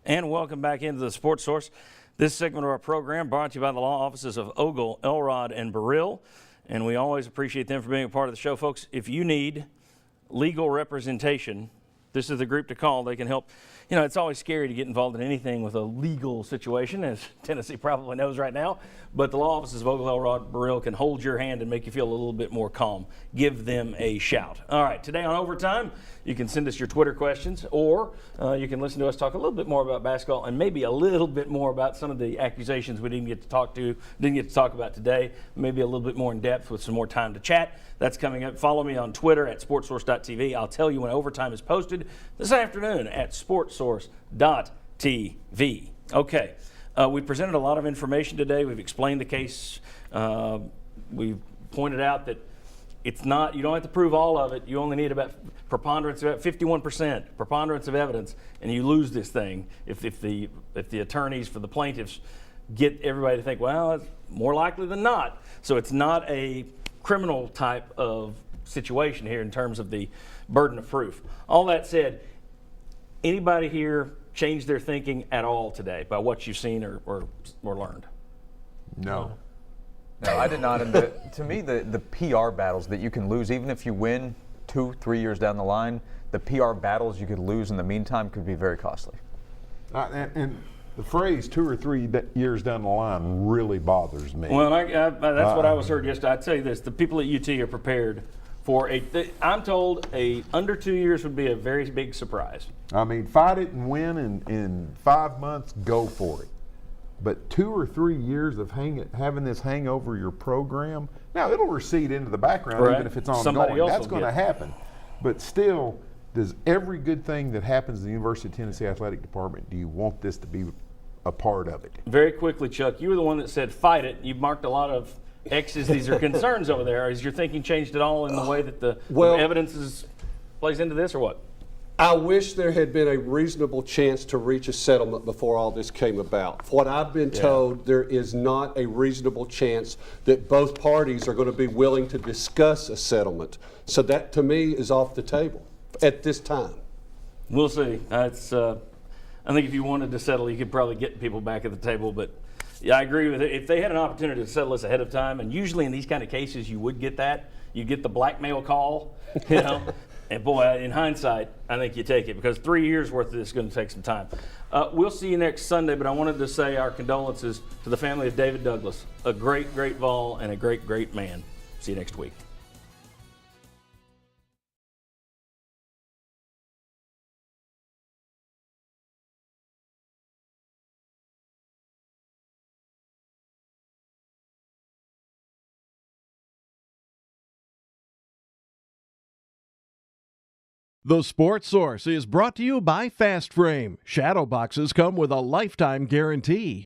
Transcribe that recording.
And welcome back into the Sports Source. This segment of our program brought to you by the law offices of Ogle, Elrod, and Burrill. And we always appreciate them for being a part of the show. Folks, if you need legal representation, this is the group to call. They can help. You know, it's always scary to get involved in anything with a legal situation, as Tennessee probably knows right now. But the law offices of Ogle, Elrod, Burrill can hold your hand and make you feel a little bit more calm. Give them a shout. All right, today on Overtime, you can send us your Twitter questions, or you can listen to us talk a little bit more about basketball and maybe a little bit more about some of the accusations we didn't get to talk about today. Maybe a little bit more in depth with some more time to chat. That's coming up. Follow me on Twitter at sportsource.tv. I'll tell you when Overtime is posted this afternoon at sportsource.tv. Okay, we presented a lot of information today. We've explained the case. We've pointed out that it's not, you don't have to prove all of it. You only need about preponderance, about 51% preponderance of evidence, and you lose this thing if the attorneys for the plaintiffs get everybody to think, well, it's more likely than not. So it's not a criminal type of situation here in terms of the burden of proof. All that said, anybody here change their thinking at all today by what you've seen or learned? No. No, I did not. And to me, the PR battles that you can lose, even if you win 2-3 years down the line, the PR battles you could lose in the meantime could be very costly. And the phrase 2 or 3 years down the line really bothers me. Well, that's what I was heard yesterday. I'd say this, the people at UT are prepared for I'm told under 2 years would be a very big surprise. I mean, fight it and win in 5 months, go for it. But 2 or 3 years of having this hang over your program, now it'll recede into the background, right, even if it's ongoing. That's going to happen. But still, does every good thing that happens in the University of Tennessee Athletic Department, do you want this to be a part of it? Very quickly, Chuck, you were the one that said fight it. You've marked a lot of X's. These are concerns over there. Has your thinking changed at all in the way that the evidence plays into this, or what? I wish there had been a reasonable chance to reach a settlement before all this came about. For what I've been told, there is not a reasonable chance that both parties are going to be willing to discuss a settlement. So that, to me, is off the table at this time. We'll see. I think if you wanted to settle, you could probably get people back at the table. But yeah, I agree with it. If they had an opportunity to settle this ahead of time, and usually in these kind of cases you would get that, you get the blackmail call, you know. And boy, in hindsight, I think you take it, because 3 years worth of this is going to take some time. We'll see you next Sunday, but I wanted to say our condolences to the family of David Douglas, a great, great Vol and a great, great man. See you next week. The Sports Source is brought to you by Fast Frame. Shadow boxes come with a lifetime guarantee.